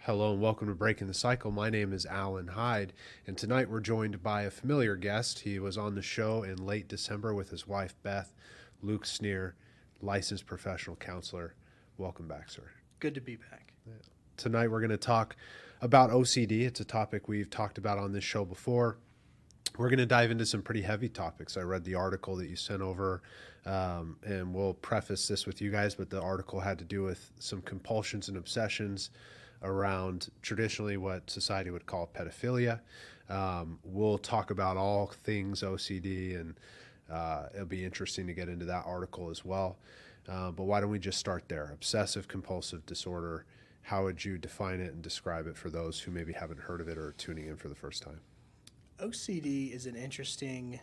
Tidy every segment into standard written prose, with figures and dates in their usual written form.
Hello and welcome to Breaking the Cycle. My name is Alan Hyde, and tonight we're joined by a familiar guest. He was on the show in late December with his wife, Beth Snear, licensed professional counselor. Welcome back, sir. Good to be back. Tonight we're going to talk about OCD. It's a topic we've talked about on this show before. We're going to dive into some pretty heavy topics. I read the article that you sent over, and we'll preface this with you guys, but the article had to do with some compulsions and obsessions around traditionally what society would call pedophilia. We'll talk about all things OCD, and it'll be interesting to get into that article as well. But why don't we just start there? Obsessive compulsive disorder. How would you define it and describe it for those who maybe haven't heard of it or are tuning in for the first time? OCD is an interesting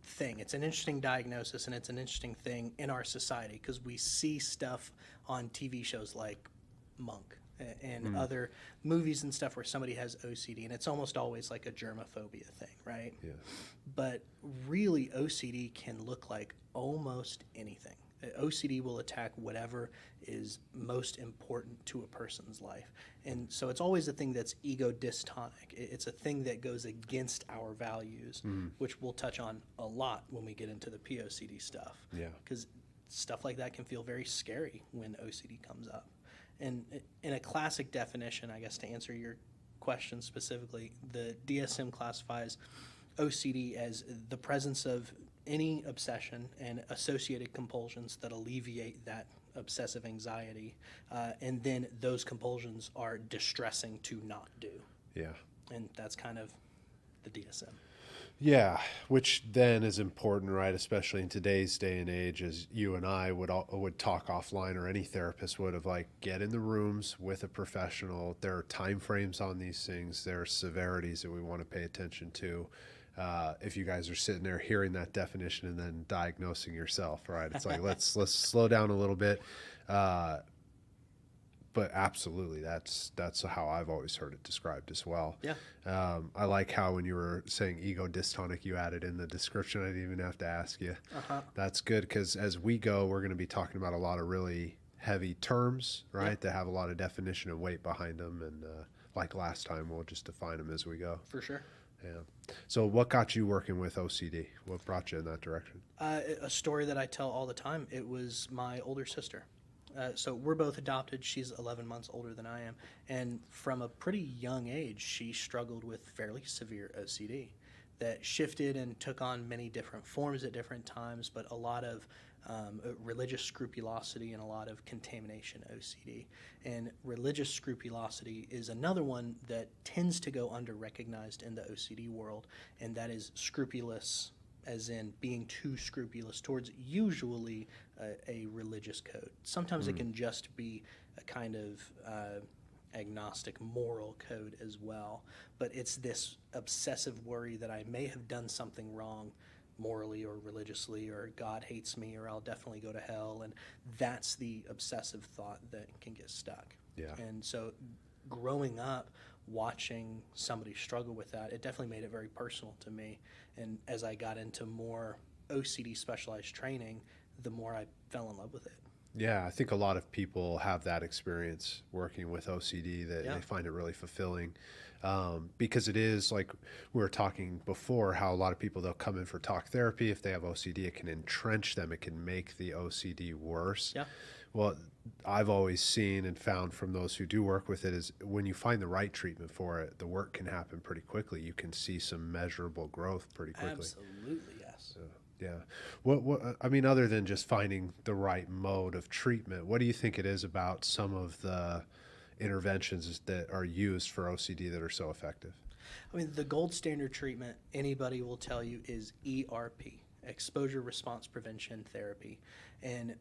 thing. It's an interesting diagnosis, and it's an interesting thing in our society because we see stuff on TV shows like Monk and other movies and stuff where somebody has OCD, and it's almost always like a germophobia thing, right? Yeah. But really, OCD can look like almost anything. OCD will attack whatever is most important to a person's life. And so it's always a thing that's ego dystonic. It's a thing that goes against our values, which we'll touch on a lot when we get into the POCD stuff. Yeah. Because stuff like that can feel very scary when OCD comes up. And in a classic definition, I guess to answer your question specifically, the DSM classifies OCD as the presence of any obsession and associated compulsions that alleviate that obsessive anxiety, and then those compulsions are distressing to not do. Yeah. And that's kind of the DSM. Yeah, which then is important, right? Especially in today's day and age, as you and I would talk offline, or any therapist would, of like, get in the rooms with a professional. There are time frames on these things. There are severities that we want to pay attention to. If you guys are sitting there hearing that definition and then diagnosing yourself, right? It's like, let's slow down a little bit. But absolutely, that's how I've always heard it described as well. Yeah. I like how when you were saying ego dystonic, you added in the description. I didn't even have to ask you. That's good, because as we go, we're going to be talking about a lot of really heavy terms, right? Yeah. That have a lot of definition and weight behind them. And like last time, we'll just define them as we go. For sure. Yeah. So what got you working with OCD? What brought you in that direction? A story that I tell all the time. It was my older sister. So we're both adopted. She's 11 months older than I am. And from a pretty young age, she struggled with fairly severe OCD that shifted and took on many different forms at different times, but a lot of religious scrupulosity and a lot of contamination OCD. And religious scrupulosity is another one that tends to go under-recognized in the OCD world, and that is scrupulous as in being too scrupulous towards usually a religious code. Sometimes it can just be a kind of agnostic moral code as well, but it's this obsessive worry that I may have done something wrong morally or religiously, or God hates me, or I'll definitely go to hell, and that's the obsessive thought that can get stuck. Yeah. And so growing up, watching somebody struggle with that, it definitely made it very personal to me. And as I got into more OCD specialized training, the more I fell in love with it. Yeah, I think a lot of people have that experience working with OCD, that Yeah. they find it really fulfilling, because it is, like we were talking before, how a lot of people, they'll come in for talk therapy. If they have OCD, it can entrench them. It can make the OCD worse. Yeah. Well, I've always seen and found from those who do work with it is when you find the right treatment for it, the work can happen pretty quickly. You can see some measurable growth pretty quickly. Absolutely, yes. Yeah. What I mean, other than just finding the right mode of treatment, what do you think it is about some of the interventions that are used for OCD that are so effective? I mean, the gold standard treatment, anybody will tell you, is ERP, exposure response prevention therapy. And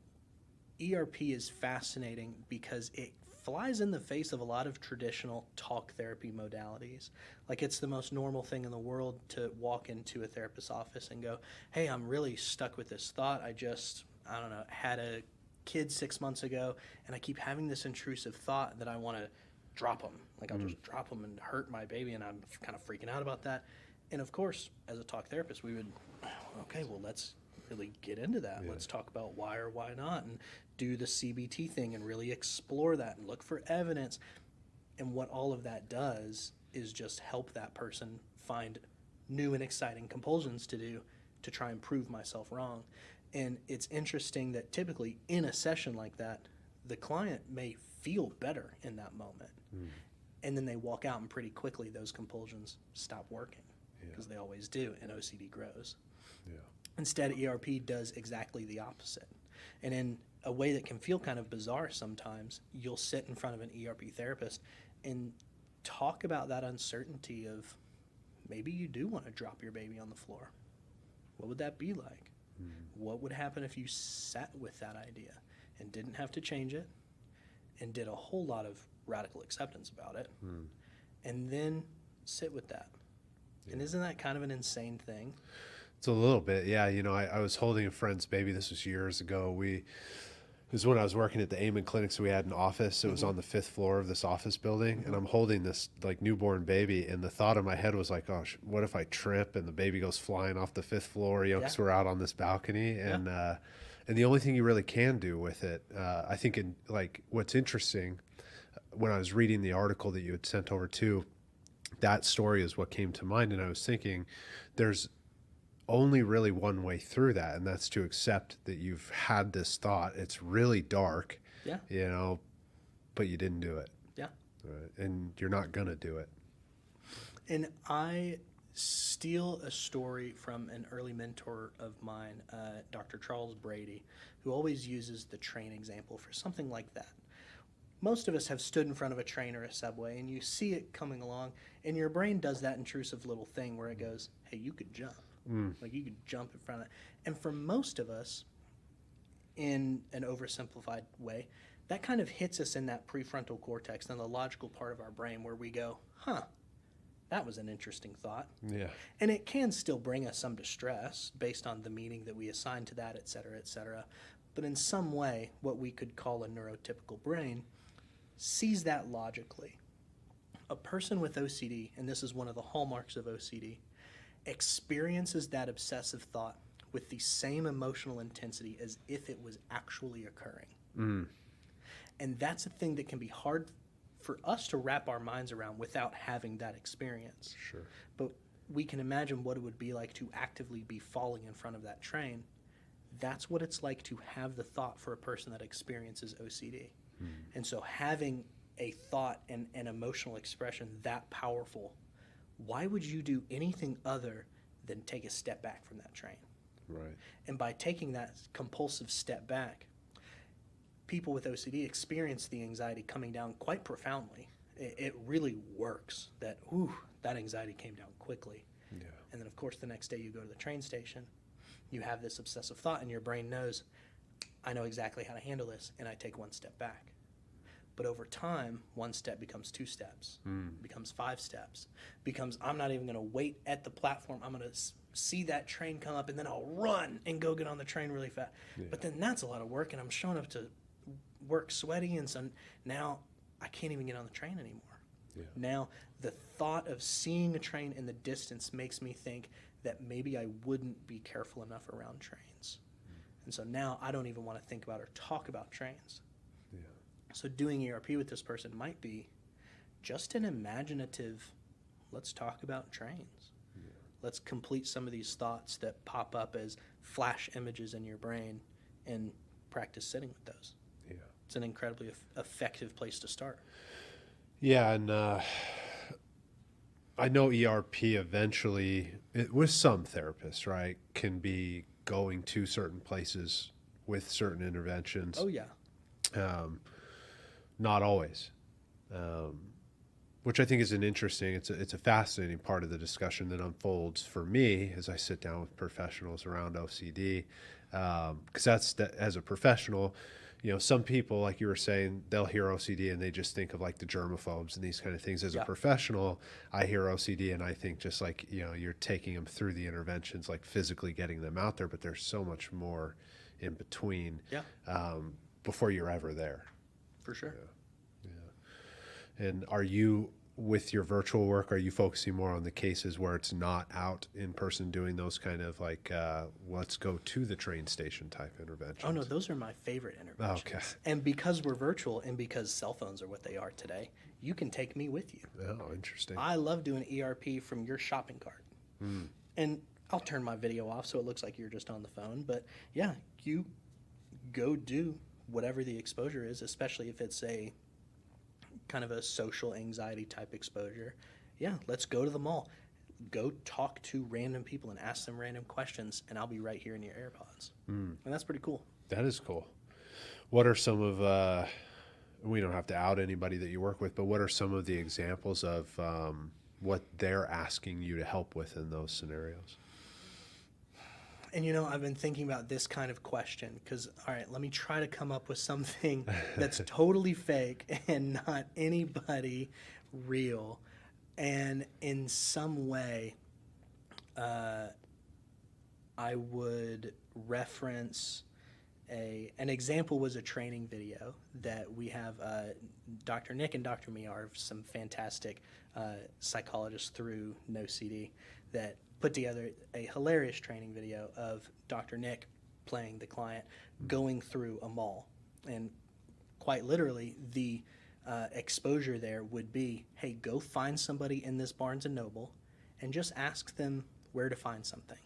ERP is fascinating because it flies in the face of a lot of traditional talk therapy modalities. Like, it's the most normal thing in the world to walk into a therapist's office and go, hey, I'm really stuck with this thought. I don't know, had a kid 6 months ago, and I keep having this intrusive thought that I want to drop them. Like, I'll just drop them and hurt my baby, and I'm kind of freaking out about that. And of course, as a talk therapist, we would, okay, well, let's really get into that. Yeah. Let's talk about why or why not, and do the CBT thing and really explore that and look for evidence. And what all of that does is just help that person find new and exciting compulsions to do to try and prove myself wrong. And it's interesting that typically in a session like that, the client may feel better in that moment. And then they walk out, and pretty quickly those compulsions stop working, because they always do, and OCD grows. Instead, ERP does exactly the opposite. And in a way that can feel kind of bizarre sometimes, you'll sit in front of an ERP therapist and talk about that uncertainty of, maybe you do want to drop your baby on the floor. What would that be like? What would happen if you sat with that idea and didn't have to change it and did a whole lot of radical acceptance about it, and then sit with that? And isn't that kind of an insane thing? It's a little bit, yeah. You know, I was holding a friend's baby. This was years ago. It was when I was working at the Amen clinic, so we had an office. It was on the 5th floor of this office building, and I'm holding this like newborn baby, and the thought in my head was like, oh, what if I trip and the baby goes flying off the 5th floor? You know, because we're out on this balcony, and the only thing you really can do with it, I think, like what's interesting, when I was reading the article that you had sent over too, that story is what came to mind, and I was thinking, there's only really one way through that, and that's to accept that you've had this thought. It's really dark, you know, but you didn't do it. Right? And you're not gonna do it. And I steal a story from an early mentor of mine, Dr. Charles Brady, who always uses the train example for something like that. Most of us have stood in front of a train or a subway, and you see it coming along, and your brain does that intrusive little thing where it goes, hey, you could jump. Like, you could jump in front of it. And for most of us, in an oversimplified way, that kind of hits us in that prefrontal cortex, and the logical part of our brain, where we go, that was an interesting thought. Yeah. And it can still bring us some distress based on the meaning that we assign to that, et cetera, et cetera. But in some way, what we could call a neurotypical brain sees that logically. A person with OCD, and this is one of the hallmarks of OCD, experiences that obsessive thought with the same emotional intensity as if it was actually occurring. And that's a thing that can be hard for us to wrap our minds around without having that experience. Sure. But we can imagine what it would be like to actively be falling in front of that train. That's what it's like to have the thought for a person that experiences OCD. And so having a thought and an emotional expression that powerful, why would you do anything other than take a step back from that train? Right. And by taking that compulsive step back, people with OCD experience the anxiety coming down quite profoundly. It really works that anxiety came down quickly. Yeah. And then, of course, the next day you go to the train station, you have this obsessive thought, and your brain knows, I know exactly how to handle this, and I take one step back. But over time, one step becomes 2 steps, becomes 5 steps, becomes, I'm not even going to wait at the platform. I'm going to see that train come up, and then I'll run and go get on the train really fast. But then that's a lot of work, and I'm showing up to work sweaty, and so now I can't even get on the train anymore. Now the thought of seeing a train in the distance makes me think that maybe I wouldn't be careful enough around trains. And so now I don't even want to think about or talk about trains. So doing ERP with this person might be just an imaginative, let's talk about trains. Let's complete some of these thoughts that pop up as flash images in your brain and practice sitting with those. It's an incredibly effective place to start. Yeah, and I know ERP eventually, with some therapists, right, can be going to certain places with certain interventions. Oh, yeah. Not always, which I think is it's a fascinating part of the discussion that unfolds for me as I sit down with professionals around OCD, because as a professional, you know, some people, like you were saying, they'll hear OCD and they just think of like the germaphobes and these kind of things. As a professional, I hear OCD and I think just like, you know, you're taking them through the interventions, like physically getting them out there, but there's so much more in between before you're ever there. For sure. And are you with your virtual work, are you focusing more on the cases where it's not out in person doing those kind of like, let's go to the train station type interventions? Oh no, those are my favorite interventions. Okay. And because we're virtual and because cell phones are what they are today, you can take me with you. Oh, interesting. I love doing ERP from your shopping cart. And I'll turn my video off so it looks like you're just on the phone. But yeah, you go do whatever the exposure is, especially if it's a kind of a social anxiety type exposure. Yeah, let's go to the mall. Go talk to random people and ask them random questions, and I'll be right here in your AirPods. And that's pretty cool. That is cool. What are some of, we don't have to out anybody that you work with, but what are some of the examples of what they're asking you to help with in those scenarios? And you know, I've been thinking about this kind of question because, all right, let me try to come up with something that's totally fake and not anybody real. And in some way, I would reference an example was a training video that we have. Dr. Nick and Dr. Me are some fantastic psychologists through OCD that put together a hilarious training video of Dr. Nick playing the client going through a mall. And quite literally, the exposure there would be, hey, go find somebody in this Barnes & Noble and just ask them where to find something.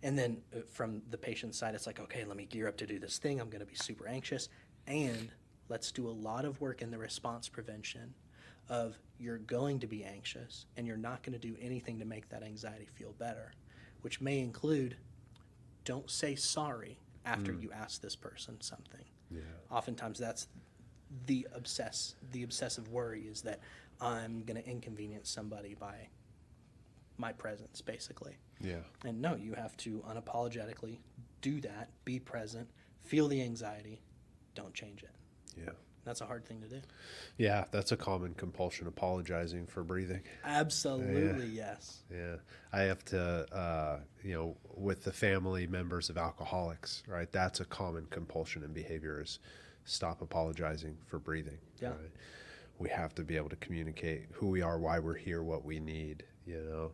And then from the patient's side, it's like, okay, let me gear up to do this thing. I'm going to be super anxious. And let's do a lot of work in the response prevention of you're going to be anxious and you're not going to do anything to make that anxiety feel better, which may include don't say sorry after you ask this person something. Yeah. Oftentimes that's the obsessive worry is that I'm going to inconvenience somebody by my presence, basically. Yeah. And no, you have to unapologetically do that, be present, feel the anxiety, don't change it. Yeah. That's a hard thing to do. Yeah, that's a common compulsion, apologizing for breathing. Absolutely, yes. Yeah. I have to, with the family members of alcoholics, right, that's a common compulsion and behavior is stop apologizing for breathing. Yeah. Right? We have to be able to communicate who we are, why we're here, what we need, And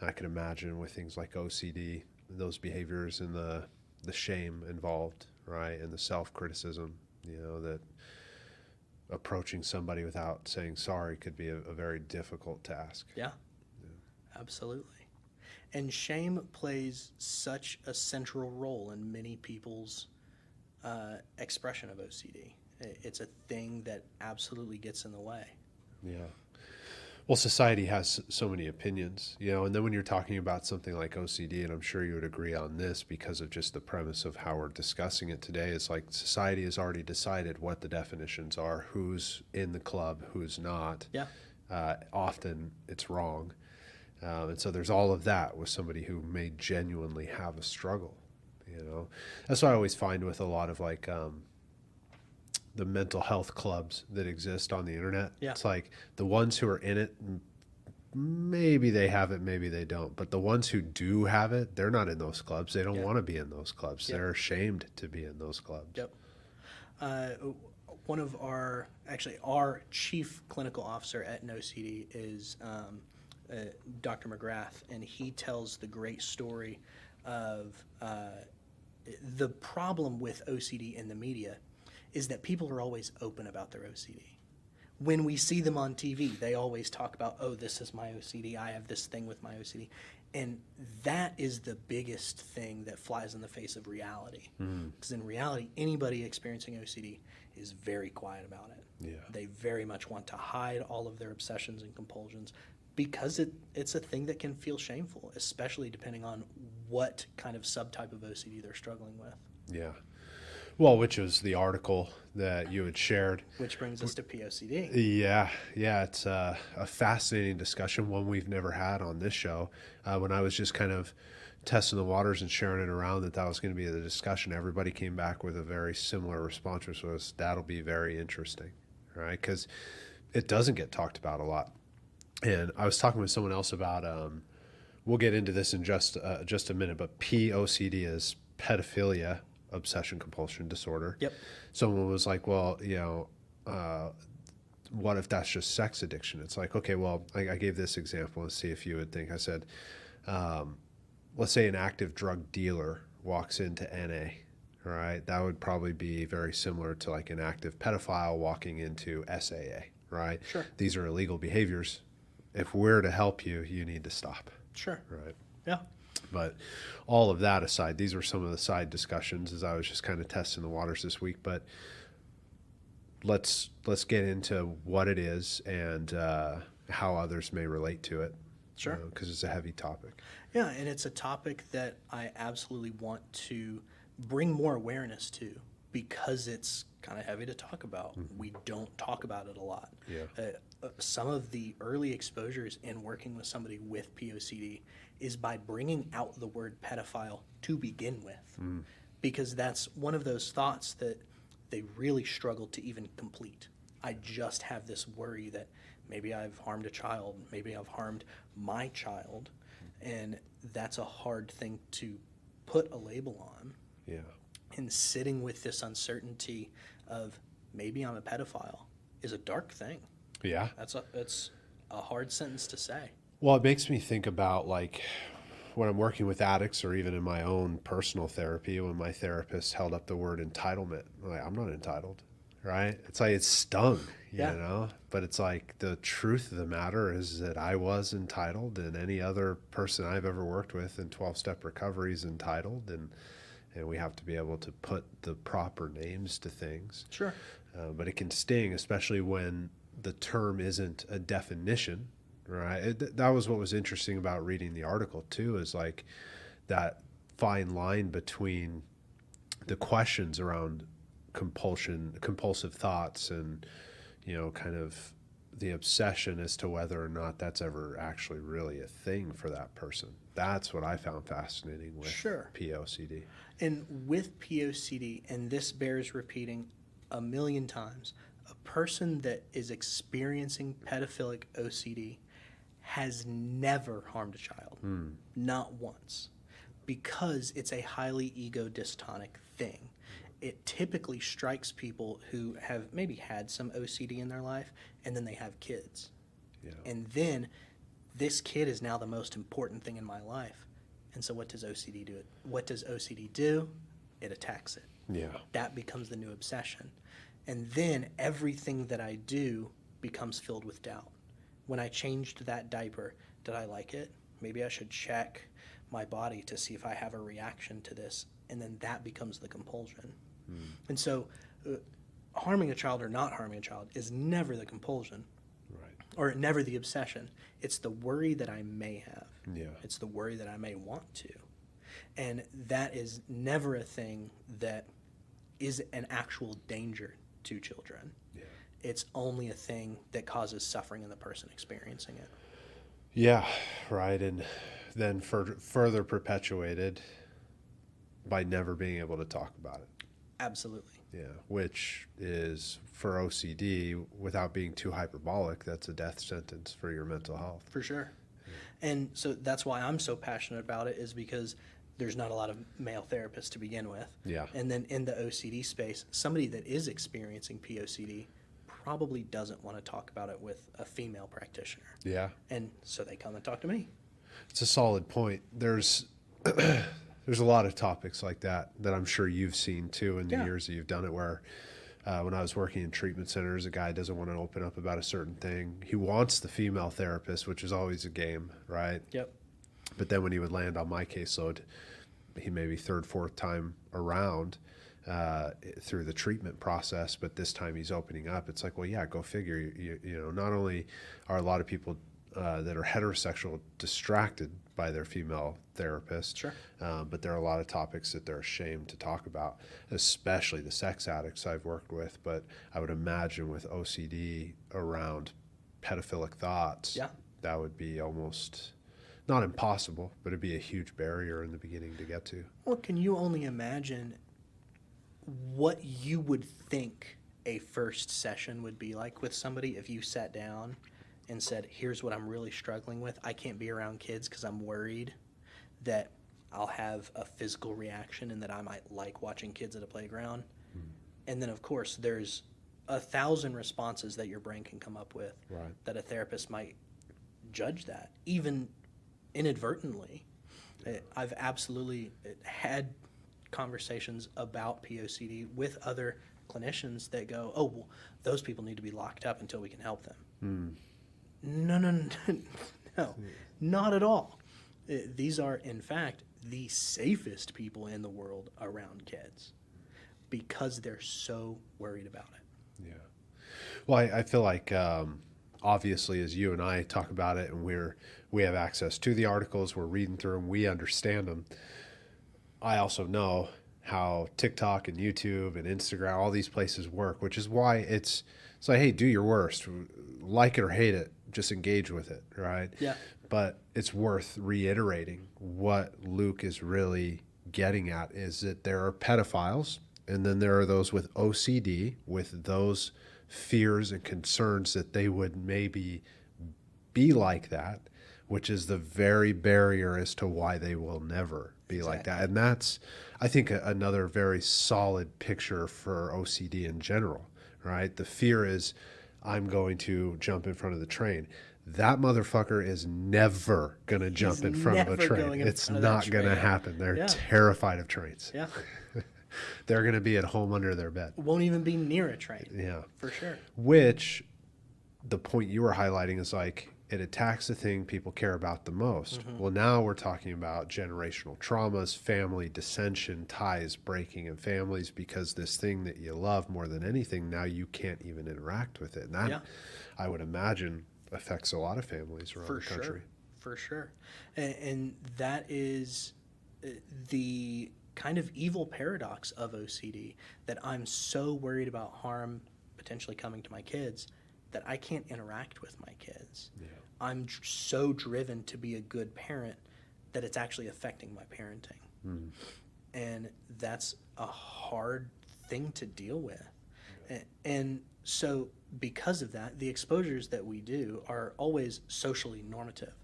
I can imagine with things like OCD, those behaviors and the shame involved, right, and the self-criticism, that approaching somebody without saying sorry could be a very difficult task. Yeah, absolutely. And shame plays such a central role in many people's expression of OCD. It's a thing that absolutely gets in the way. Yeah. Well, society has so many opinions, and then when you're talking about something like OCD, and I'm sure you would agree on this because of just the premise of how we're discussing it today, it's like society has already decided what the definitions are, who's in the club, who's not. Yeah. Often it's wrong. And so there's all of that with somebody who may genuinely have a struggle, That's what I always find with a lot of like the mental health clubs that exist on the internet. Yeah. It's like the ones who are in it, maybe they have it, maybe they don't. But the ones who do have it, they're not in those clubs. They don't want to be in those clubs. They're ashamed to be in those clubs. Yep. One of our chief clinical officer at NoCD is Dr. McGrath, and he tells the great story of the problem with OCD in the media is that people are always open about their OCD. When we see them on TV, they always talk about, oh, this is my OCD, I have this thing with my OCD. And that is the biggest thing that flies in the face of reality. Because in reality, anybody experiencing OCD is very quiet about it. Yeah. They very much want to hide all of their obsessions and compulsions because it's a thing that can feel shameful, especially depending on what kind of subtype of OCD they're struggling with. Yeah. Well, which was the article that you had shared. Which brings us to POCD. Yeah. It's a fascinating discussion, one we've never had on this show. When I was just kind of testing the waters and sharing it around that was going to be the discussion, everybody came back with a very similar response, which was, that'll be very interesting, right? Because it doesn't get talked about a lot. And I was talking with someone else about, we'll get into this in just a minute, but POCD is pedophilia, obsession compulsion disorder. Yep. Someone was like, well, what if that's just sex addiction? It's like, okay, well, I gave this example. Let's see if you would think. I said, let's say an active drug dealer walks into NA, right? That would probably be very similar to like an active pedophile walking into SAA, right? Sure. These are illegal behaviors. If we're to help you, you need to stop. Sure. Right. Yeah. But all of that aside, these were some of the side discussions as I was just kind of testing the waters this week. But let's get into what it is and how others may relate to it. Sure. Because it's a heavy topic. Yeah, and it's a topic that I absolutely want to bring more awareness to because it's kind of heavy to talk about. Mm-hmm. We don't talk about it a lot. Yeah. Some of the early exposures in working with somebody with POCD is by bringing out the word pedophile to begin with, because that's one of those thoughts that they really struggle to even complete. I just have this worry that maybe I've harmed a child, maybe I've harmed my child, and that's a hard thing to put a label on. Yeah. And sitting with this uncertainty of maybe I'm a pedophile is a dark thing. Yeah. It's a hard sentence to say. Well, it makes me think about like when I'm working with addicts or even in my own personal therapy, when my therapist held up the word entitlement, I'm like, I'm not entitled, right? It's like, it stung, you know, but it's like the truth of the matter is that I was entitled, and any other person I've ever worked with in 12-step recovery is entitled, and we have to be able to put the proper names to things. Sure. But it can sting, especially when the term isn't a definition. Right. That was what was interesting about reading the article too, is like that fine line between the questions around compulsive thoughts, and, you know, kind of the obsession as to whether or not that's ever actually really a thing for that person. That's what I found fascinating with POCD. And with POCD, and this bears repeating a million times, a person that is experiencing pedophilic OCD has never harmed a child, not once, because it's a highly ego dystonic thing. It typically strikes people who have maybe had some OCD in their life, and then they have kids. Yeah. And then this kid is now the most important thing in my life. And so what does OCD do? What does OCD do? It attacks it. Yeah. That becomes the new obsession. And then everything that I do becomes filled with doubt. When I changed that diaper, did I like it? Maybe I should check my body to see if I have a reaction to this. And then that becomes the compulsion. And so harming a child or not harming a child is never the compulsion. Right. Or never the obsession. It's the worry that I may have. Yeah. It's the worry that I may want to. And that is never a thing that is an actual danger to children. Yeah. It's only a thing that causes suffering in the person experiencing it. Yeah, right. And then further perpetuated by never being able to talk about it. Absolutely. Yeah, which is, for OCD, without being too hyperbolic, that's a death sentence for your mental health. For sure. Yeah. And so that's why I'm so passionate about it, is because there's not a lot of male therapists to begin with. Yeah. And then in the OCD space, somebody that is experiencing POCD probably doesn't want to talk about it with a female practitioner. Yeah. And so they come and talk to me. It's a solid point. There's a lot of topics like that I'm sure you've seen too in the years that you've done it, where when I was working in treatment centers, a guy doesn't want to open up about a certain thing. He wants the female therapist, which is always a game, right? Yep. But then when he would land on my caseload, he maybe third, fourth time around through the treatment process, but this time he's opening up. It's like, well, yeah, go figure. You know, not only are a lot of people that are heterosexual distracted by their female therapist, sure, but there are a lot of topics that they're ashamed to talk about, especially the sex addicts I've worked with. But I would imagine with OCD around pedophilic thoughts, that would be almost not impossible, but it'd be a huge barrier in the beginning to get to. Well, can you only imagine what you would think a first session would be like with somebody if you sat down and said, here's what I'm really struggling with. I can't be around kids because I'm worried that I'll have a physical reaction and that I might like watching kids at a playground. And then, of course, there's 1,000 responses that your brain can come up with, Right. that a therapist might judge that, even inadvertently. I've absolutely had conversations about POCD with other clinicians that go, oh, well, those people need to be locked up until we can help them. No, no, no, no, not at all. These are, in fact, the safest people in the world around kids because they're so worried about it. Yeah. Well, I feel like obviously, as you and I talk about it, and we have access to the articles, we're reading through them, we understand them. I also know how TikTok and YouTube and Instagram, all these places work, which is why it's like, hey, do your worst, like it or hate it, just engage with it, right? Yeah. But it's worth reiterating what Luke is really getting at is that there are pedophiles, and then there are those with OCD, with those fears and concerns that they would maybe be like that, which is the very barrier as to why they will never be like that. And that's, I think, another very solid picture for OCD in general, right? The fear is, I'm going to jump in front of the train. That motherfucker is never going to jump in front of a train. It's not going to happen. They're terrified of trains. Yeah. They're going to be at home under their bed. Won't even be near a train. Yeah. For sure. Which, the point you were highlighting is like, it attacks the thing people care about the most. Mm-hmm. Well, now we're talking about generational traumas, family dissension, ties breaking in families because this thing that you love more than anything, now you can't even interact with it. And that, I would imagine, affects a lot of families around the country. For sure. And that is the kind of evil paradox of OCD, that I'm so worried about harm potentially coming to my kids that I can't interact with my kids. Yeah. I'm so driven to be a good parent that it's actually affecting my parenting. Mm. And that's a hard thing to deal with. Yeah. And so because of that, the exposures that we do are always socially normative.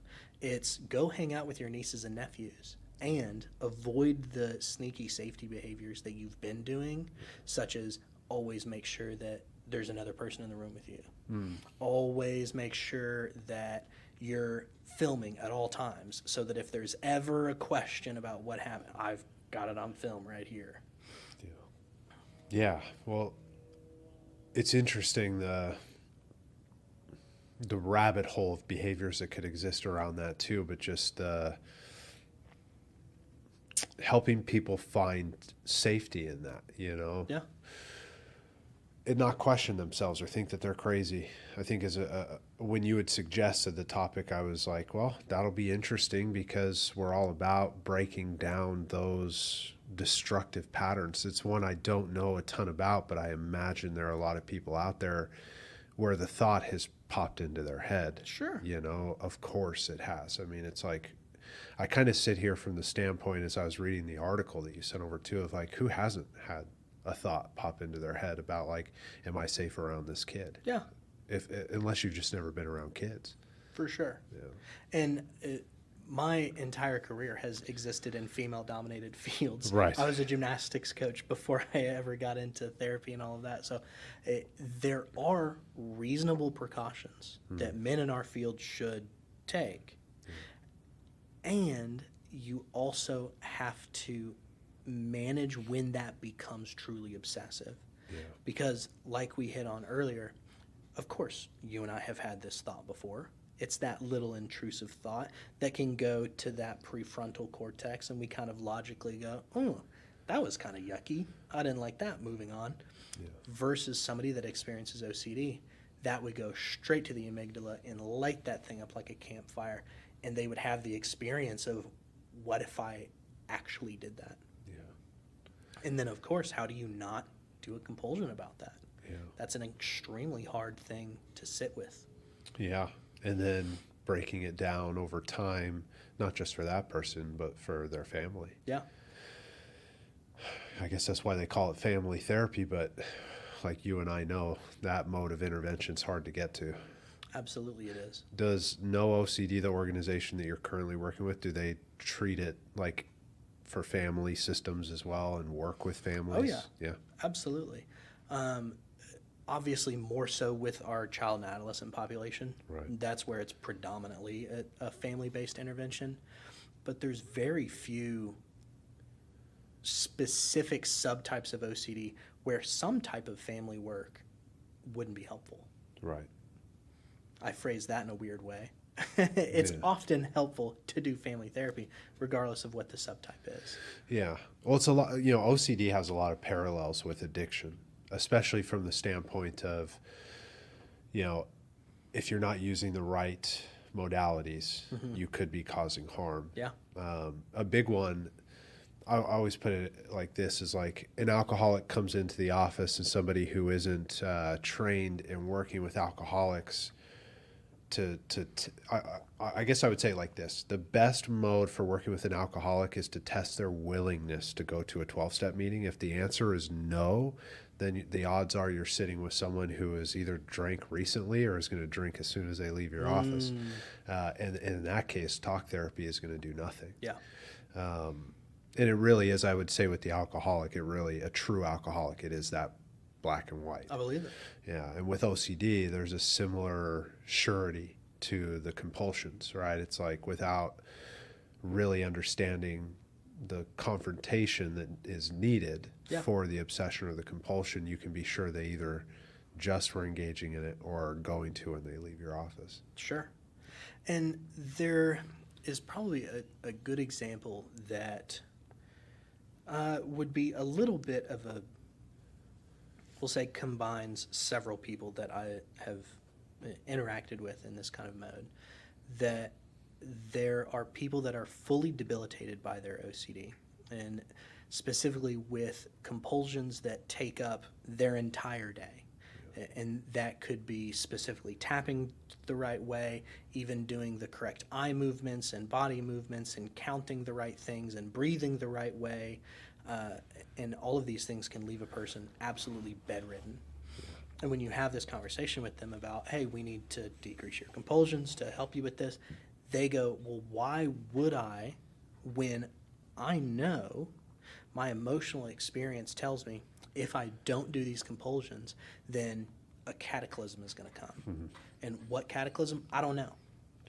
It's go hang out with your nieces and nephews and avoid the sneaky safety behaviors that you've been doing, such as always make sure that there's another person in the room with you. Mm. Always make sure that you're filming at all times so that if there's ever a question about what happened, I've got it on film right here. Yeah. Well, it's interesting the rabbit hole of behaviors that could exist around that too, but just helping people find safety in that, you know? Yeah. And not question themselves or think that they're crazy. I think when you had suggested the topic, I was like, well, that'll be interesting because we're all about breaking down those destructive patterns. It's one I don't know a ton about, but I imagine there are a lot of people out there where the thought has popped into their head. Sure. You know, of course it has. I mean, it's like, I kind of sit here from the standpoint as I was reading the article that you sent over too, of like, who hasn't had a thought pop into their head about like, am I safe around this kid? Yeah. Unless you've just never been around kids. For sure. Yeah. And my entire career has existed in female-dominated fields. Right. I was a gymnastics coach before I ever got into therapy and all of that. So there are reasonable precautions that men in our field should take. And you also have to manage when that becomes truly obsessive. Yeah. Because like we hit on earlier, of course, you and I have had this thought before. It's that little intrusive thought that can go to that prefrontal cortex and we kind of logically go, oh, that was kind of yucky. I didn't like that, moving on. Yeah. Versus somebody that experiences OCD, that would go straight to the amygdala and light that thing up like a campfire. And they would have the experience of, what if I actually did that? And then, of course, how do you not do a compulsion about that? Yeah. That's an extremely hard thing to sit with. Yeah. And then breaking it down over time, not just for that person, but for their family. Yeah. I guess that's why they call it family therapy, but like you and I know, that mode of intervention is hard to get to. Absolutely it is. Does No OCD, the organization that you're currently working with, do they treat it like for family systems as well and work with families? Oh, yeah. Yeah. Absolutely. Obviously, more so with our child and adolescent population. Right. That's where it's predominantly a family-based intervention. But there's very few specific subtypes of OCD where some type of family work wouldn't be helpful. Right. I phrase that in a weird way. It's often helpful to do family therapy, regardless of what the subtype is. Yeah. Well, it's a lot, you know, OCD has a lot of parallels with addiction, especially from the standpoint of, you know, if you're not using the right modalities, you could be causing harm. Yeah. A big one, I always put it like this, is like an alcoholic comes into the office and somebody who isn't trained in working with alcoholics I guess I would say it like this: the best mode for working with an alcoholic is to test their willingness to go to a 12-step meeting. If the answer is no, then the odds are you're sitting with someone who has either drank recently or is going to drink as soon as they leave your office. And in that case, talk therapy is going to do nothing. Yeah. And it really is, I would say, with the alcoholic, a true alcoholic, it is that black and white. I believe it. Yeah, and with OCD, there's a similar surety to the compulsions, right? It's like without really understanding the confrontation that is needed for the obsession or the compulsion, you can be sure they either just were engaging in it or are going to when they leave your office. Sure. And there is probably a good example that would be a little bit of a, we'll say, combines several people that I have interacted with in this kind of mode, that there are people that are fully debilitated by their OCD, and specifically with compulsions that take up their entire day. And that could be specifically tapping the right way, even doing the correct eye movements and body movements and counting the right things and breathing the right way. And all of these things can leave a person absolutely bedridden. And when you have this conversation with them about, hey, we need to decrease your compulsions to help you with this, they go, well, why would I, when I know my emotional experience tells me if I don't do these compulsions, then a cataclysm is going to come. And what cataclysm? I don't know.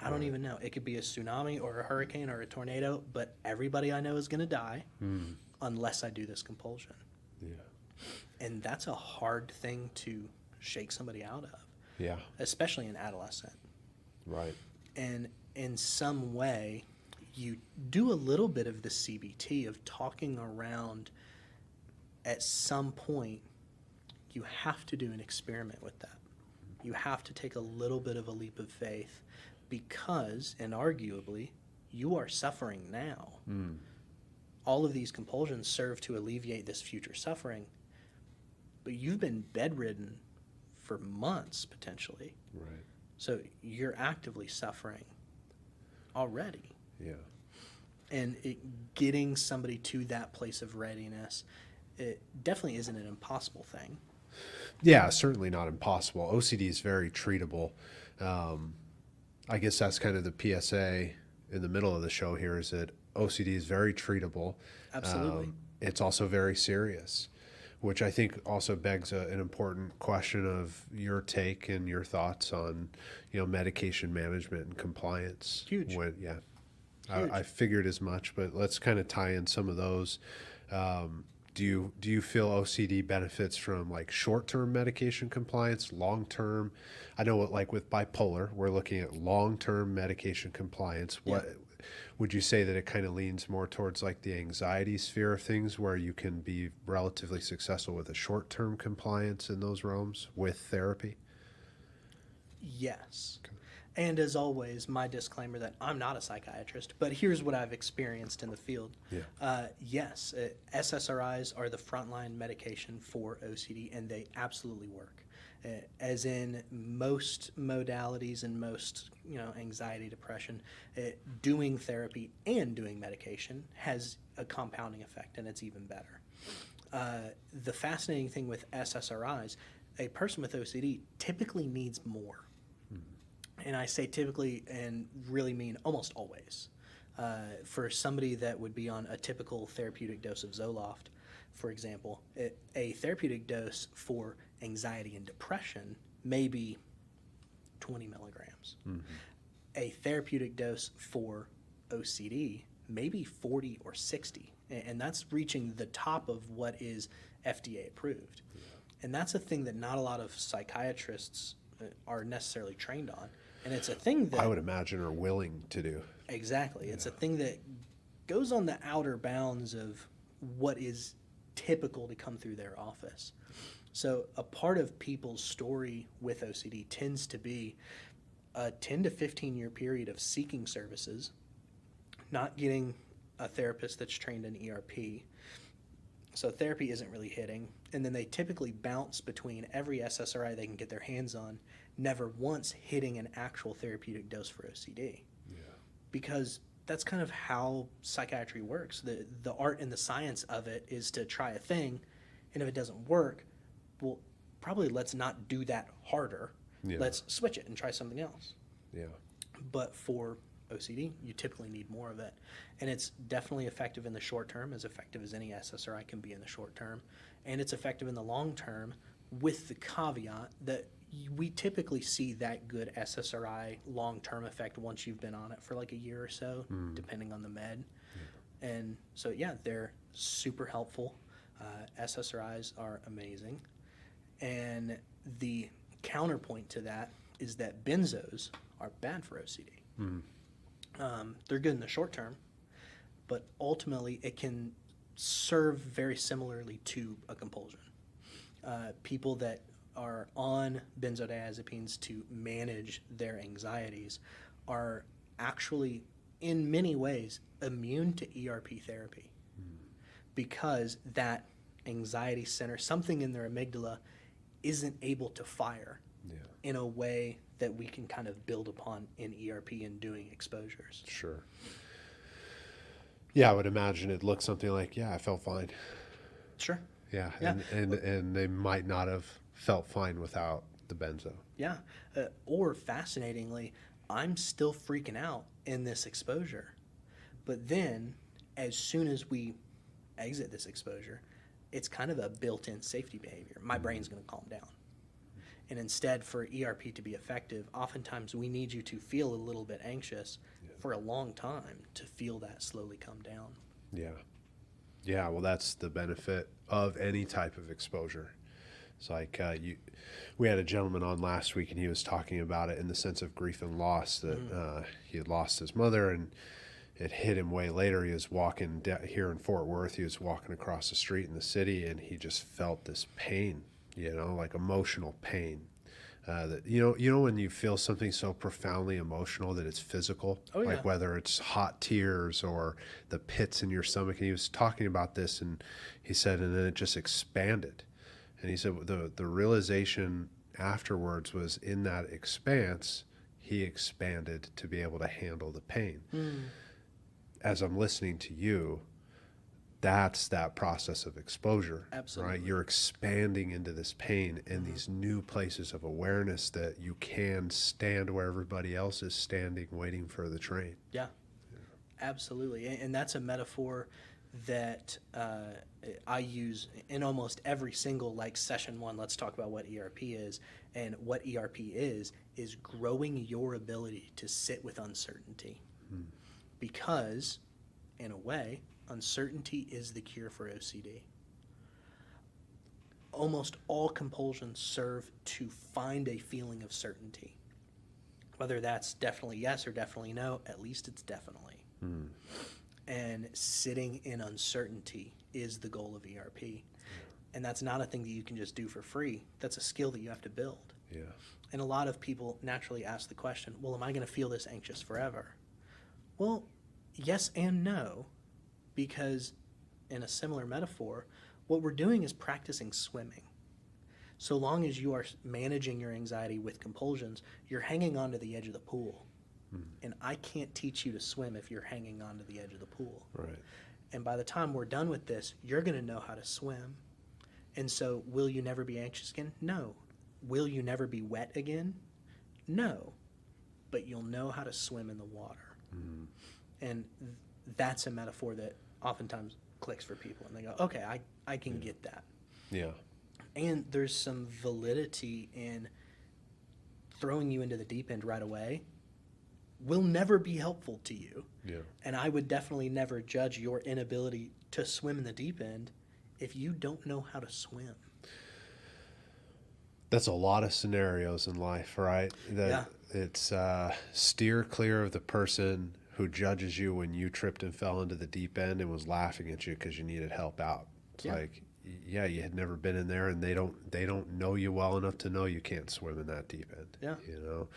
I don't even know. It could be a tsunami or a hurricane or a tornado, but everybody I know is going to die unless I do this compulsion. Yeah. And that's a hard thing to shake somebody out of. Yeah. Especially an adolescent. Right. And in some way, you do a little bit of the CBT of talking around. At some point, you have to do an experiment with that. You have to take a little bit of a leap of faith because, and arguably, you are suffering now. All of these compulsions serve to alleviate this future suffering, but you've been bedridden for months, potentially. Right. So you're actively suffering already. Yeah. And getting somebody to that place of readiness, it definitely isn't an impossible thing. Yeah, certainly not impossible. OCD is very treatable. I guess that's kind of the PSA in the middle of the show here, is that OCD is very treatable. Absolutely. It's also very serious, which I think also begs an important question of your take and your thoughts on, medication management and compliance. Huge. Huge. I figured as much, but let's kind of tie in some of those. Do you feel OCD benefits from like short-term medication compliance, long-term? I know like with bipolar, we're looking at long-term medication compliance. What would you say that it kind of leans more towards like the anxiety sphere of things, where you can be relatively successful with a short-term compliance in those realms with therapy? Yes. Okay. And as always, my disclaimer that I'm not a psychiatrist, but here's what I've experienced in the field. Yeah. Yes, SSRIs are the frontline medication for OCD, and they absolutely work. As in most modalities and most, anxiety, depression, doing therapy and doing medication has a compounding effect, and it's even better. The fascinating thing with SSRIs, a person with OCD typically needs more. And I say typically and really mean almost always. For somebody that would be on a typical therapeutic dose of Zoloft, for example, a therapeutic dose for anxiety and depression may be 20 milligrams. A therapeutic dose for OCD may be 40 or 60. And that's reaching the top of what is FDA approved. And that's a thing that not a lot of psychiatrists are necessarily trained on. And it's a thing that I would imagine are willing to do. Exactly. It's a thing that goes on the outer bounds of what is typical to come through their office. So a part of people's story with OCD tends to be a 10 to 15 year period of seeking services, not getting a therapist that's trained in ERP. So therapy isn't really hitting. And then they typically bounce between every SSRI they can get their hands on, never once hitting an actual therapeutic dose for OCD. Yeah. Because that's kind of how psychiatry works. The art and the science of it is to try a thing, and if it doesn't work, well, probably let's not do that harder. Yeah. Let's switch it and try something else. Yeah. But for OCD, you typically need more of it. And it's definitely effective in the short term, as effective as any SSRI can be in the short term. And it's effective in the long term, with the caveat that we typically see that good SSRI long-term effect once you've been on it for like a year or so, depending on the med. And so, yeah, they're super helpful. SSRIs are amazing. And the counterpoint to that is that benzos are bad for OCD. They're good in the short term, but ultimately it can serve very similarly to a compulsion. People that are on benzodiazepines to manage their anxieties are actually, in many ways, immune to ERP therapy because that anxiety center, something in their amygdala, isn't able to fire in a way that we can kind of build upon in ERP and doing exposures. Sure. Yeah, I would imagine it looks something like, I felt fine. Sure. Yeah, Yeah. And they might not have felt fine without the benzo. Yeah. Or fascinatingly, I'm still freaking out in this exposure. But then, as soon as we exit this exposure, it's kind of a built-in safety behavior. My brain's going to calm down. And instead, for ERP to be effective, oftentimes we need you to feel a little bit anxious for a long time to feel that slowly come down. Yeah. Yeah, well, that's the benefit of any type of exposure. It's like we had a gentleman on last week, and he was talking about it in the sense of grief and loss, that he had lost his mother, and it hit him way later. He was walking here in Fort Worth. He was walking across the street in the city, and he just felt this pain, like emotional pain. That you know when you feel something so profoundly emotional that it's physical, like whether it's hot tears or the pits in your stomach. And he was talking about this, and he said, and then it just expanded. And he said the realization afterwards was, in that expanse, he expanded to be able to handle the pain. As I'm listening to you, that's that process of exposure. Absolutely. Right? You're expanding into this pain and these new places of awareness that you can stand where everybody else is standing, waiting for the train. Yeah. Absolutely. And that's a metaphor that I use in almost every single, like, session one. Let's talk about what ERP is. And what ERP is growing your ability to sit with uncertainty. Because, in a way, uncertainty is the cure for OCD. Almost all compulsions serve to find a feeling of certainty. Whether that's definitely yes or definitely no, at least it's definitely. And sitting in uncertainty is the goal of ERP. And that's not a thing that you can just do for free. That's a skill that you have to build. Yeah. And a lot of people naturally ask the question, well, am I going to feel this anxious forever? Well, yes and no, because in a similar metaphor, what we're doing is practicing swimming. So long as you are managing your anxiety with compulsions, you're hanging onto the edge of the pool. And I can't teach you to swim if you're hanging onto the edge of the pool. Right. And by the time we're done with this, you're going to know how to swim. And so will you never be anxious again? No. Will you never be wet again? No. But you'll know how to swim in the water. And that's a metaphor that oftentimes clicks for people, and they go, okay, I can get that. Yeah. And there's some validity in throwing you into the deep end right away will never be helpful to you. Yeah. And I would definitely never judge your inability to swim in the deep end if you don't know how to swim. That's a lot of scenarios in life, right? That it's steer clear of the person who judges you when you tripped and fell into the deep end and was laughing at you because you needed help out. It's like, yeah, you had never been in there, and they don't know you well enough to know you can't swim in that deep end. Yeah. You know,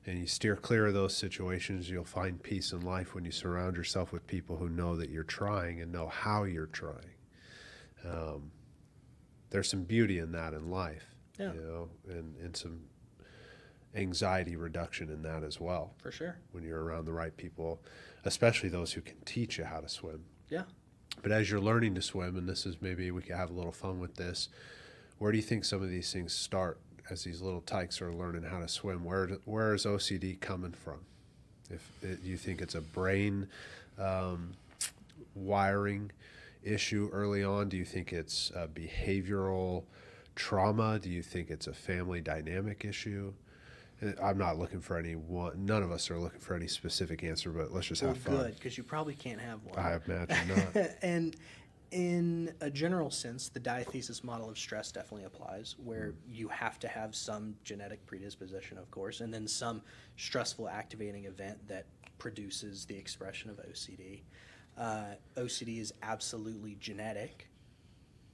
and you steer clear of those situations. You'll find peace in life when you surround yourself with people who know that you're trying and know how you're trying. There's some beauty in that in life. Yeah. You know, and some anxiety reduction in that as well. For sure. When you're around the right people, especially those who can teach you how to swim. Yeah. But as you're learning to swim, and this is maybe we could have a little fun with this, where do you think some of these things start as these little tykes are learning how to swim? Where is OCD coming from? You think it's a brain wiring issue early on? Do you think it's a behavioral trauma? Do you think it's a family dynamic issue? I'm not looking for any one. None of us are looking for any specific answer, but let's just have fun. Good, because you probably can't have one. I imagine not. And in a general sense, the diathesis model of stress definitely applies, where you have to have some genetic predisposition, of course, and then some stressful activating event that produces the expression of OCD. OCD is absolutely genetic.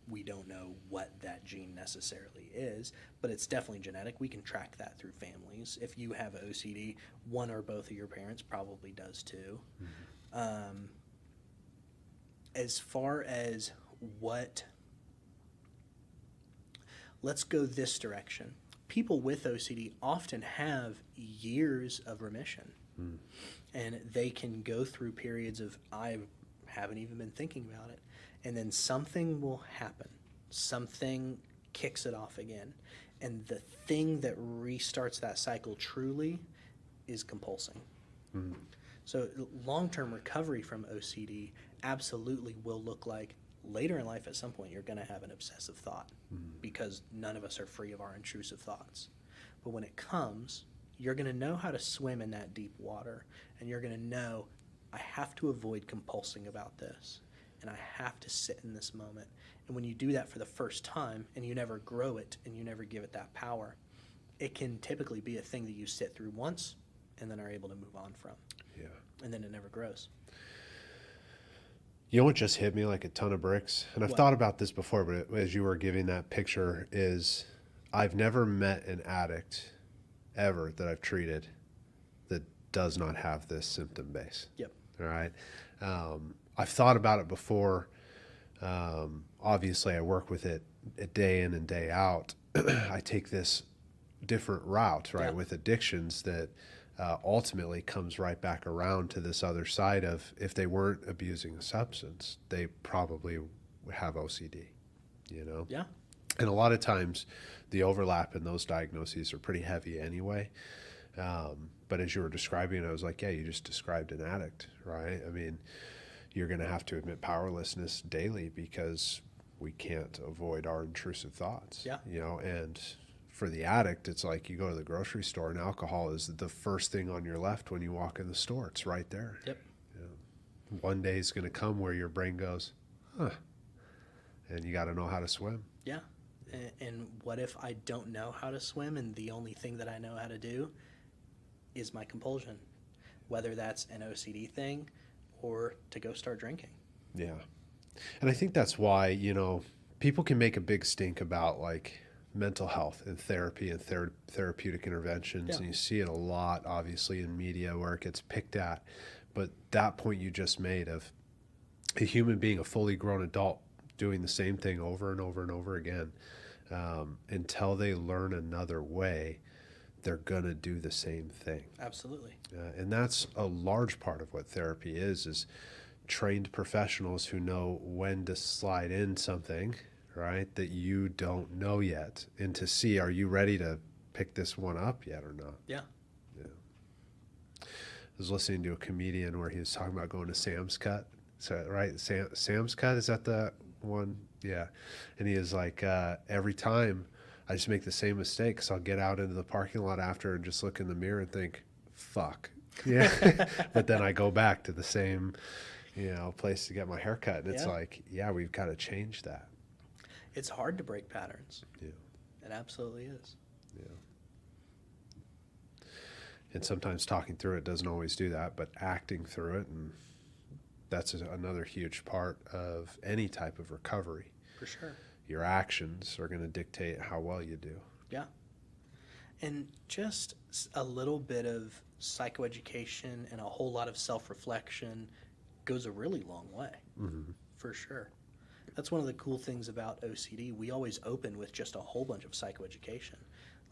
We don't know what that gene necessarily is, but it's definitely genetic. We can track that through families. If you have OCD, one or both of your parents probably does too. Mm-hmm. As far as let's go this direction. People with OCD often have years of remission, and they can go through periods of, I haven't even been thinking about it. And then something will happen. Something kicks it off again. And the thing that restarts that cycle truly is compulsing. Mm-hmm. So long-term recovery from OCD absolutely will look like later in life at some point you're going to have an obsessive thought, because none of us are free of our intrusive thoughts. But when it comes, you're going to know how to swim in that deep water, and you're going to know, I have to avoid compulsing about this. And I have to sit in this moment. And when you do that for the first time and you never grow it and you never give it that power, it can typically be a thing that you sit through once and then are able to move on from. Yeah. And then it never grows. You know what just hit me like a ton of bricks? And I've thought about this before, but as you were giving that picture, is I've never met an addict ever that I've treated that does not have this symptom base. Yep. All right. I've thought about it before. Obviously, I work with it day in and day out. I take this different route, right, with addictions that ultimately comes right back around to this other side of, if they weren't abusing a substance, they probably would have OCD, you know? Yeah. And a lot of times the overlap in those diagnoses are pretty heavy anyway. But as you were describing it, I was like, yeah, you just described an addict, right? I mean, you're going to have to admit powerlessness daily because we can't avoid our intrusive thoughts. Yeah. You know, and for the addict, it's like you go to the grocery store and alcohol is the first thing on your left when you walk in the store. It's right there. Yep. You know, one day is going to come where your brain goes, huh, and you got to know how to swim. Yeah. And what if I don't know how to swim and the only thing that I know how to do is my compulsion, whether that's an OCD thing or to go start drinking. Yeah. And I think that's why, you know, people can make a big stink about like mental health and therapy and therapeutic interventions. Yeah. And you see it a lot, obviously, in media where it gets picked at. But that point you just made of a human being, a fully grown adult, doing the same thing over and over and over again, until they learn another way, they're going to do the same thing. Absolutely. And that's a large part of what therapy is trained professionals who know when to slide in something, right, that you don't know yet, and to see, are you ready to pick this one up yet or not? Yeah. Yeah. I was listening to a comedian where he was talking about going to Sam's Cut, So, right, Sam's Cut, is that the one? Yeah. And he is like, every time I just make the same mistake, because I'll get out into the parking lot after and just look in the mirror and think, fuck. Yeah. But then I go back to the same, place to get my hair cut. And it's Yeah. like, yeah, we've got to change that. It's hard to break patterns. Yeah. It absolutely is. Yeah. And sometimes talking through it doesn't always do that, but acting through it, and that's another huge part of any type of recovery. For sure. Your actions are going to dictate how well you do. Yeah. And just a little bit of psychoeducation and a whole lot of self-reflection goes a really long way. Mm-hmm. For sure. That's one of the cool things about OCD. We always open with just a whole bunch of psychoeducation.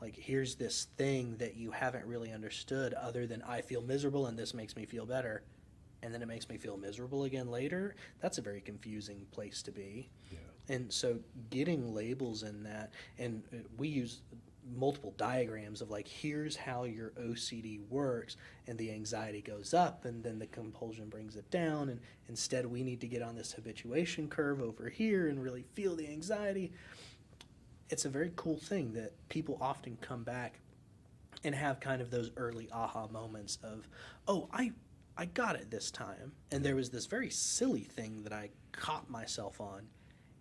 Like, here's this thing that you haven't really understood other than I feel miserable and this makes me feel better. And then it makes me feel miserable again later. That's a very confusing place to be. Yeah. And so getting labels in that, and we use multiple diagrams of like, here's how your OCD works, and the anxiety goes up and then the compulsion brings it down, and instead we need to get on this habituation curve over here and really feel the anxiety. It's a very cool thing that people often come back and have kind of those early aha moments of, oh, I got it this time. And there was this very silly thing that I caught myself on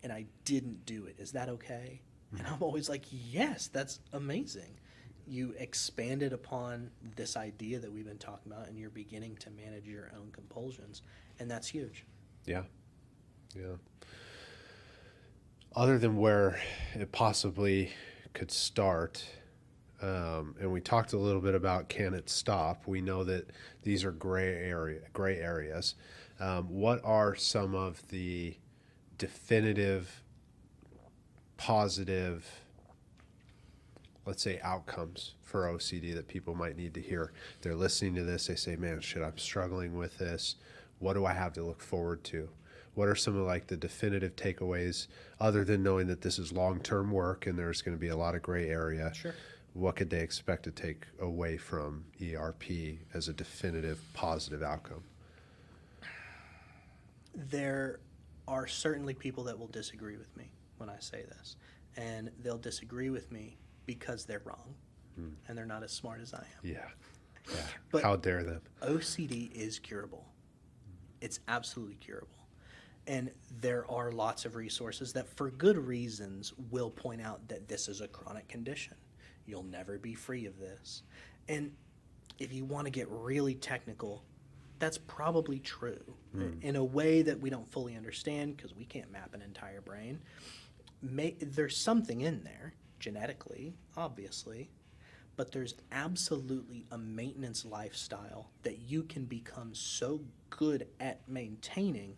and I didn't do it. Is that okay? And I'm always like, yes, that's amazing. You expanded upon this idea that we've been talking about and you're beginning to manage your own compulsions. And that's huge. Yeah. Yeah. Other than where it possibly could start, and we talked a little bit about can it stop? We know that these are gray areas. What are some of the definitive, positive, let's say, outcomes for OCD that people might need to hear? They're listening to this, they say, man, shit, I'm struggling with this. What do I have to look forward to? What are some of like the definitive takeaways, other than knowing that this is long-term work and there's going to be a lot of gray area? Sure. What could they expect to take away from ERP as a definitive positive outcome? There are certainly people that will disagree with me when I say this, and they'll disagree with me because they're wrong and they're not as smart as I am. Yeah. Yeah. But how dare them? OCD is curable. It's absolutely curable. And there are lots of resources that, for good reasons, will point out that this is a chronic condition. You'll never be free of this. And if you want to get really technical, that's probably true in a way that we don't fully understand because we can't map an entire brain. There's something in there, genetically, obviously, but there's absolutely a maintenance lifestyle that you can become so good at maintaining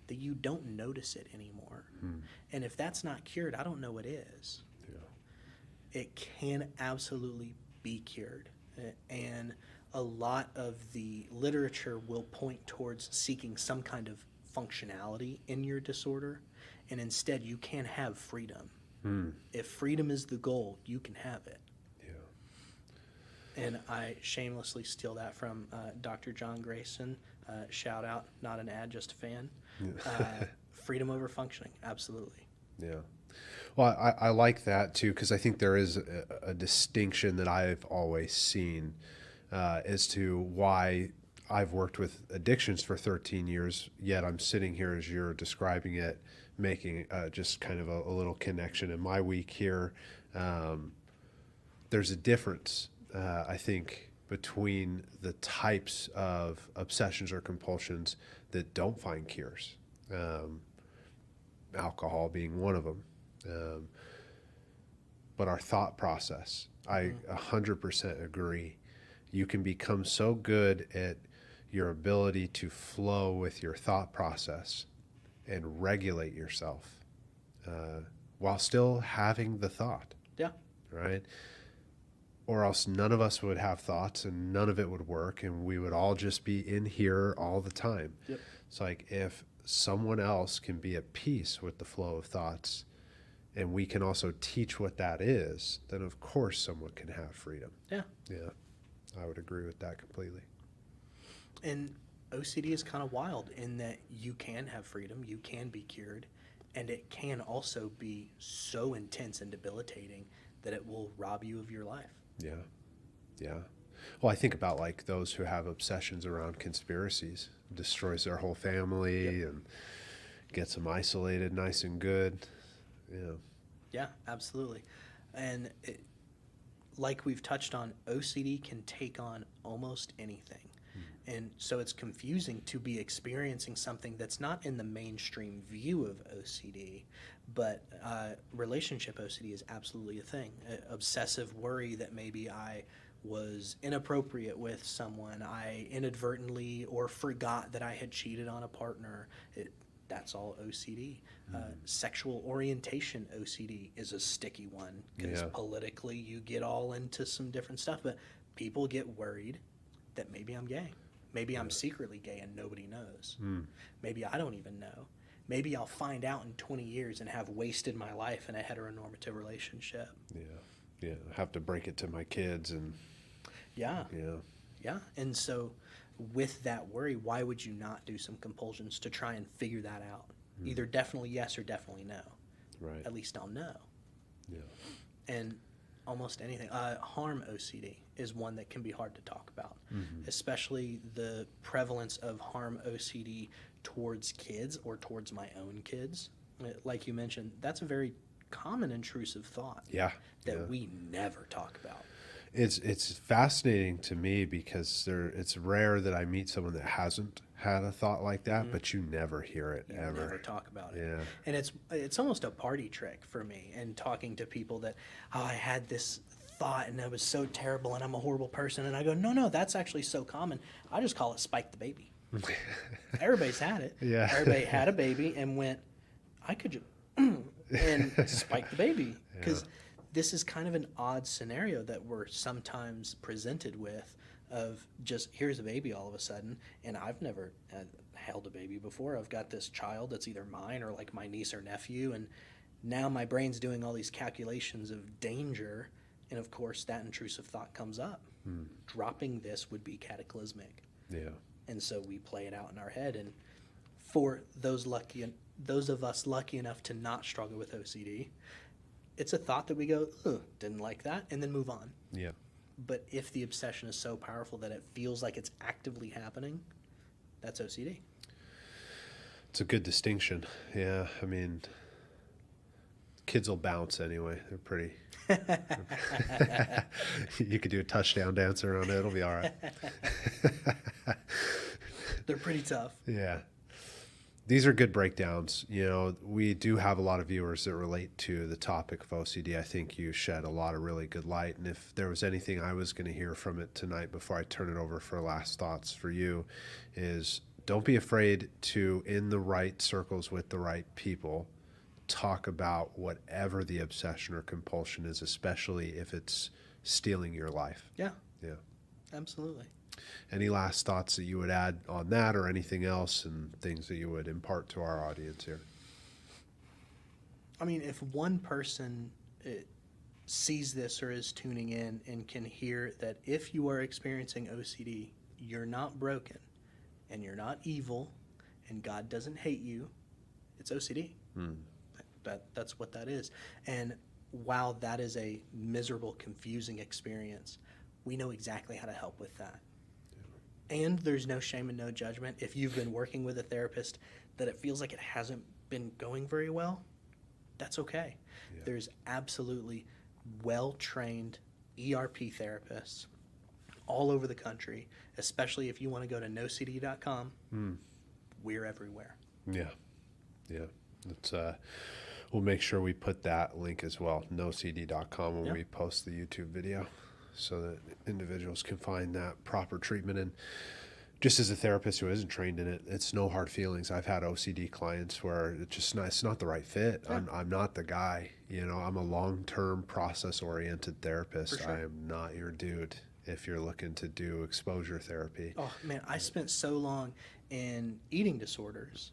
that you don't notice it anymore. And if that's not cured, I don't know what is. Yeah. It can absolutely be cured. And a lot of the literature will point towards seeking some kind of functionality in your disorder, and instead you can have freedom. If freedom is the goal, you can have it. Yeah. And I shamelessly steal that from Dr. John Grayson. Shout out, not an ad, just a fan. Freedom over functioning, absolutely. Yeah. Well, I like that too, because I think there is a distinction that I've always seen as to why I've worked with addictions for 13 years, yet I'm sitting here as you're describing it, making just kind of a little connection in my week here. There's a difference, I think, between the types of obsessions or compulsions that don't find cures, alcohol being one of them. But our thought process, I 100% agree. You can become so good at your ability to flow with your thought process and regulate yourself while still having the thought. Yeah. Right? Or else none of us would have thoughts and none of it would work and we would all just be in here all the time. Yep. It's like if someone else can be at peace with the flow of thoughts and we can also teach what that is, then of course someone can have freedom. Yeah. Yeah. I would agree with that completely. And OCD is kind of wild in that you can have freedom, you can be cured, and it can also be so intense and debilitating that it will rob you of your life. Yeah. Yeah. Well, I think about like those who have obsessions around conspiracies, destroys their whole family and gets them isolated nice and good. Yeah. Yeah, absolutely. And like we've touched on, OCD can take on almost anything. And so it's confusing to be experiencing something that's not in the mainstream view of OCD, but relationship OCD is absolutely a thing. Obsessive worry that maybe I was inappropriate with someone, I inadvertently or forgot that I had cheated on a partner. That's all OCD. Sexual orientation OCD is a sticky one because politically you get all into some different stuff, but people get worried that maybe I'm gay. Maybe I'm secretly gay and nobody knows. Maybe I don't even know. Maybe I'll find out in 20 years and have wasted my life in a heteronormative relationship. Yeah. I have to break it to my kids and Yeah. And so with that worry, why would you not do some compulsions to try and figure that out? Either definitely yes or definitely no. Right. At least I'll know. Yeah. And almost anything. Harm OCD is one that can be hard to talk about, especially the prevalence of harm OCD towards kids or towards my own kids. Like you mentioned, that's a very common intrusive thought that we never talk about. It's fascinating to me because it's rare that I meet someone that hasn't had a thought like that, but you never hear it ever. Never talk about it. Yeah. And it's almost a party trick for me, and talking to people that, I had this thought and it was so terrible and I'm a horrible person, and I go, no, that's actually so common. I just call it spike the baby. Everybody's had it. Yeah. Everybody had a baby and went, I could just and spike the baby, because this is kind of an odd scenario that we're sometimes presented with, of just here's a baby all of a sudden, and I've never held a baby before. I've got this child that's either mine or like my niece or nephew, and now my brain's doing all these calculations of danger, and of course that intrusive thought comes up. Dropping this would be cataclysmic. Yeah. And so we play it out in our head, and for those of us lucky enough to not struggle with OCD, it's a thought that we go, didn't like that, and then move on. Yeah. But if the obsession is so powerful that it feels like it's actively happening, that's OCD. It's a good distinction. Yeah. I mean, kids will bounce anyway. They're pretty. You could do a touchdown dance around it. It'll be all right. They're pretty tough. Yeah. These are good breakdowns. You know, we do have a lot of viewers that relate to the topic of OCD. I think you shed a lot of really good light. And if there was anything I was going to hear from it tonight before I turn it over for last thoughts for you, is don't be afraid to, in the right circles with the right people, talk about whatever the obsession or compulsion is, especially if it's stealing your life. Yeah. Yeah. Absolutely. Any last thoughts that you would add on that, or anything else, and things that you would impart to our audience here? I mean, if one person sees this or is tuning in and can hear that if you are experiencing OCD, you're not broken and you're not evil and God doesn't hate you, it's OCD. That's what that is. And while that is a miserable, confusing experience, we know exactly how to help with that. And there's no shame and no judgment. If you've been working with a therapist that it feels like it hasn't been going very well, that's okay. Yeah. There's absolutely well-trained ERP therapists all over the country, especially if you want to go to nocd.com. We're everywhere. Yeah. It's, we'll make sure we put that link as well, nocd.com, when we post the YouTube video, so that individuals can find that proper treatment. And just as a therapist who isn't trained in it, it's no hard feelings. I've had OCD clients where it's not the right fit. Yeah. I'm not the guy. You know, I'm a long-term process-oriented therapist. For sure. I am not your dude if you're looking to do exposure therapy. Oh, man, I spent so long in eating disorders,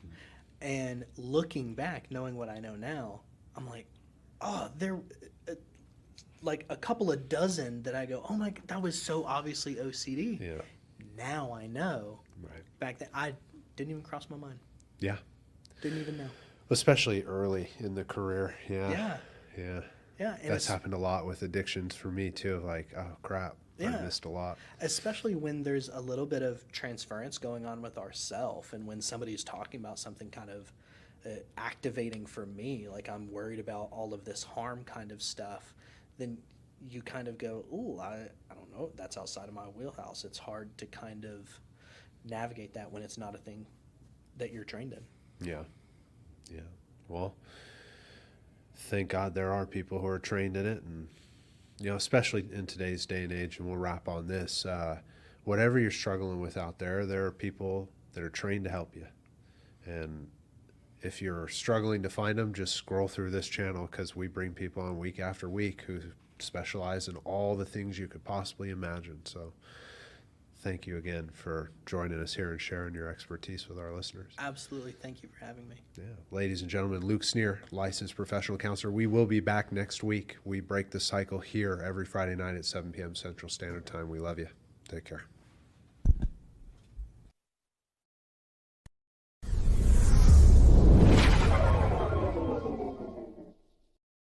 and looking back, knowing what I know now, I'm like, there... like a couple of dozen that I go, oh my God, that was so obviously OCD. Yeah. Now I know Right. Back then, I didn't even cross my mind. Yeah. Didn't even know. Especially early in the career. Yeah. Yeah. Yeah. Yeah. And That's happened a lot with addictions for me too. Like, oh crap, I Yeah. missed a lot. Especially when there's a little bit of transference going on with ourself, and when somebody's talking about something kind of activating for me, like I'm worried about all of this harm kind of stuff, then you kind of go, ooh, I don't know, that's outside of my wheelhouse. It's hard to kind of navigate that when it's not a thing that you're trained in. Yeah. Yeah. Well, thank God there are people who are trained in it, and especially in today's day and age, and we'll wrap on this, whatever you're struggling with out there, there are people that are trained to help you. And if you're struggling to find them, just scroll through this channel, because we bring people on week after week who specialize in all the things you could possibly imagine. So thank you again for joining us here and sharing your expertise with our listeners. Absolutely. Thank you for having me. Yeah. Ladies and gentlemen, Luke Snear, licensed professional counselor. We will be back next week. We break the cycle here every Friday night at 7 p.m. Central Standard Time. We love you. Take care.